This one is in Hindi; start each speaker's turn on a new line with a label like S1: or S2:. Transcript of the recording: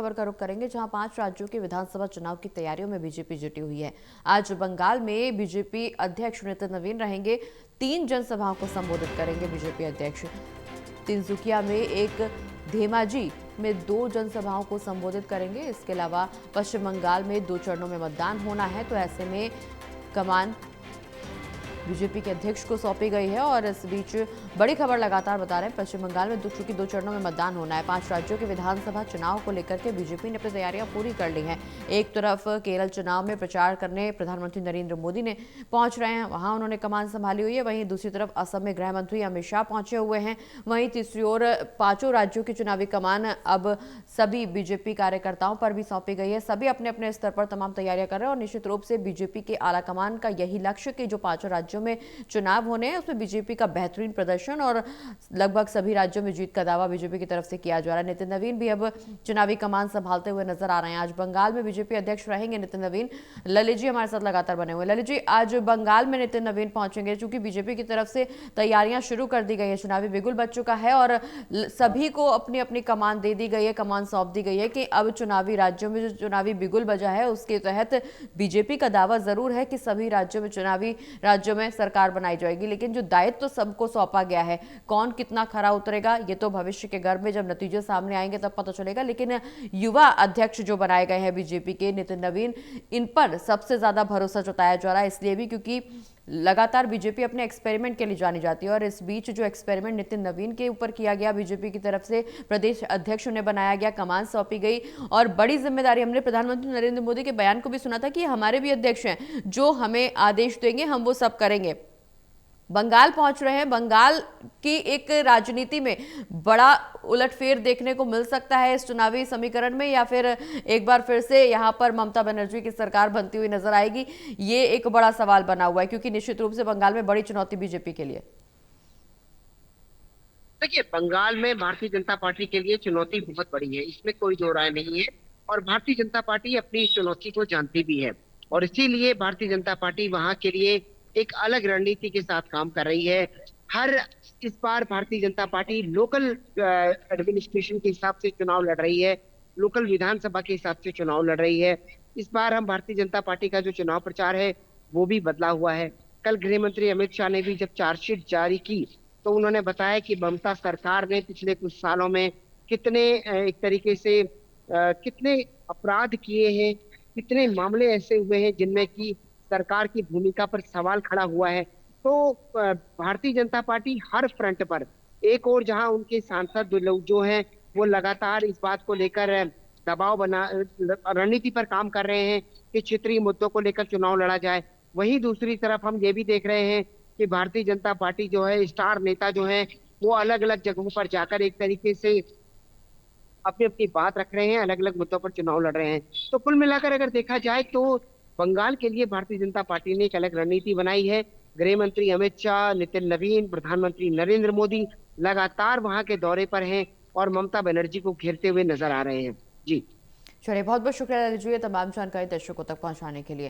S1: खबर का रुख करेंगे, जहां 5 राज्यों के विधानसभा चुनाव की तैयारियों में बीजेपी जुटी हुई है। आज बंगाल में बीजेपी अध्यक्ष नितिन नवीन रहेंगे। 3 जनसभाओं को संबोधित करेंगे बीजेपी अध्यक्ष। तिनसुकिया में एक, धेमाजी में 2 जनसभाओं को संबोधित करेंगे। इसके अलावा पश्चिम बंगाल में 2 चरणों में मतदान होना है, तो ऐसे में कमान बीजेपी के अध्यक्ष को सौंपी गई है। और इस बीच बड़ी खबर लगातार बता रहे हैं, पश्चिम बंगाल में चूंकि 2 चरणों में मतदान होना है, 5 राज्यों के विधानसभा चुनाव को लेकर के बीजेपी ने अपनी तैयारियां पूरी कर ली हैं। एक तरफ केरल चुनाव में प्रचार करने प्रधानमंत्री नरेंद्र मोदी ने पहुंच रहे हैं, वहां उन्होंने कमान संभाली हुई है। वहीं दूसरी तरफ असम में गृह मंत्री अमित शाह पहुंचे हुए हैं। वहीं तीसरी ओर 5 राज्यों की चुनावी कमान अब सभी बीजेपी कार्यकर्ताओं पर भी सौंपी गई है। सभी अपने अपने स्तर पर तमाम तैयारियां कर रहे हैं और निश्चित रूप से बीजेपी के आला कमान का यही लक्ष्य कि जो 5 राज्यों में चुनाव होने हैं उसमें बीजेपी का बेहतरीन प्रदर्शन और लगभग सभी राज्यों में जीत का दावा बीजेपी की तरफ से किया जा रहा है। नितिन नवीन भी अब चुनावी कमान संभालते हुए नजर आ रहे हैं। आज बंगाल में बीजेपी अध्यक्ष रहेंगे नितिन नवीन। ललित जी हमारे साथ लगातार बने हुए। ललित जी, आज बंगाल में नितिन नवीन पहुंचेंगे, चूंकि बीजेपी की तरफ से तैयारियां शुरू कर दी गई है, चुनावी बिगुल बज चुका है और सभी को अपनी अपनी कमान दे दी गई है, कमान सौंप दी गई है कि अब चुनावी राज्यों में जो चुनावी बिगुल बजा है उसके तहत बीजेपी का दावा जरूर है कि सभी राज्यों में चुनावी राज्यों में सरकार बनाई जाएगी, लेकिन जो दायित्व तो सबको सौंपा गया है, कौन कितना खरा उतरेगा ये तो भविष्य के गर्भ में जब नतीजे सामने आएंगे तब पता चलेगा। लेकिन युवा अध्यक्ष जो बनाए गए हैं बीजेपी के नितिन नवीन, इन पर सबसे ज्यादा भरोसा जताया जा रहा है, इसलिए भी क्योंकि लगातार बीजेपी अपने एक्सपेरिमेंट के लिए जानी जाती है। और इस बीच जो एक्सपेरिमेंट नितिन नवीन के ऊपर किया गया, बीजेपी की तरफ से प्रदेश अध्यक्ष उन्हें बनाया गया, कमान सौंपी गई और बड़ी जिम्मेदारी, हमने प्रधानमंत्री नरेंद्र मोदी के बयान को भी सुना था कि हमारे भी अध्यक्ष हैं, जो हमें आदेश देंगे हम वो सब करेंगे। बंगाल पहुंच रहे हैं। बंगाल की एक राजनीति में बड़ा उलटफेर देखने को मिल सकता है इस चुनावी समीकरण में, या फिर एक बार फिर से यहां पर ममता बनर्जी की सरकार बनती हुई नजर आएगी, ये एक बड़ा सवाल बना हुआ है, क्योंकि निश्चित रूप से बंगाल में बड़ी चुनौती बीजेपी के लिए।
S2: देखिए, बंगाल में भारतीय जनता पार्टी के लिए चुनौती बहुत बड़ी है, इसमें कोई दो राय नहीं है। और भारतीय जनता पार्टी अपनी इस चुनौती को जानती भी है और इसीलिए भारतीय जनता पार्टी वहां के लिए एक अलग रणनीति के साथ काम कर रही है। हर इस बार Bharatiya Janata party local administration के हिसाब से चुनाव लड़ रही है, लोकल विधानसभा के हिसाब से चुनाव लड़ रही है। इस बार हम भारतीय जनता पार्टी का जो चुनाव प्रचार है वो भी बदला हुआ है। कल गृह मंत्री अमित शाह ने भी जब चार्जशीट जारी की तो उन्होंने बताया कि ममता सरकार ने पिछले कुछ सालों में कितने एक तरीके से कितने अपराध किए हैं, कितने मामले ऐसे हुए हैं जिनमें कि सरकार की भूमिका पर सवाल खड़ा हुआ है। तो भारतीय जनता पार्टी हर फ्रंट पर, एक और जहां उनके सांसद लोग जो हैं वो लगातार इस बात को लेकर दबाव बना रणनीति पर काम कर रहे हैं कि क्षेत्रीय मुद्दों को लेकर चुनाव लड़ा जाए, वहीं दूसरी तरफ हम ये भी देख रहे हैं कि भारतीय जनता पार्टी जो है, स्टार नेता जो है वो अलग अलग जगहों पर जाकर एक तरीके से अपनी अपनी बात रख रहे हैं, अलग अलग मुद्दों पर चुनाव लड़ रहे हैं। तो कुल मिलाकर अगर देखा जाए तो बंगाल के लिए भारतीय जनता पार्टी ने एक अलग रणनीति बनाई है। गृह मंत्री अमित शाह, नितिन नवीन, प्रधानमंत्री नरेंद्र मोदी लगातार वहां के दौरे पर हैं और ममता बनर्जी को घेरते हुए नजर आ रहे हैं। जी
S1: चलिए, बहुत बहुत शुक्रिया ललित जी, ये तमाम जानकारी दर्शकों तक पहुंचाने के लिए।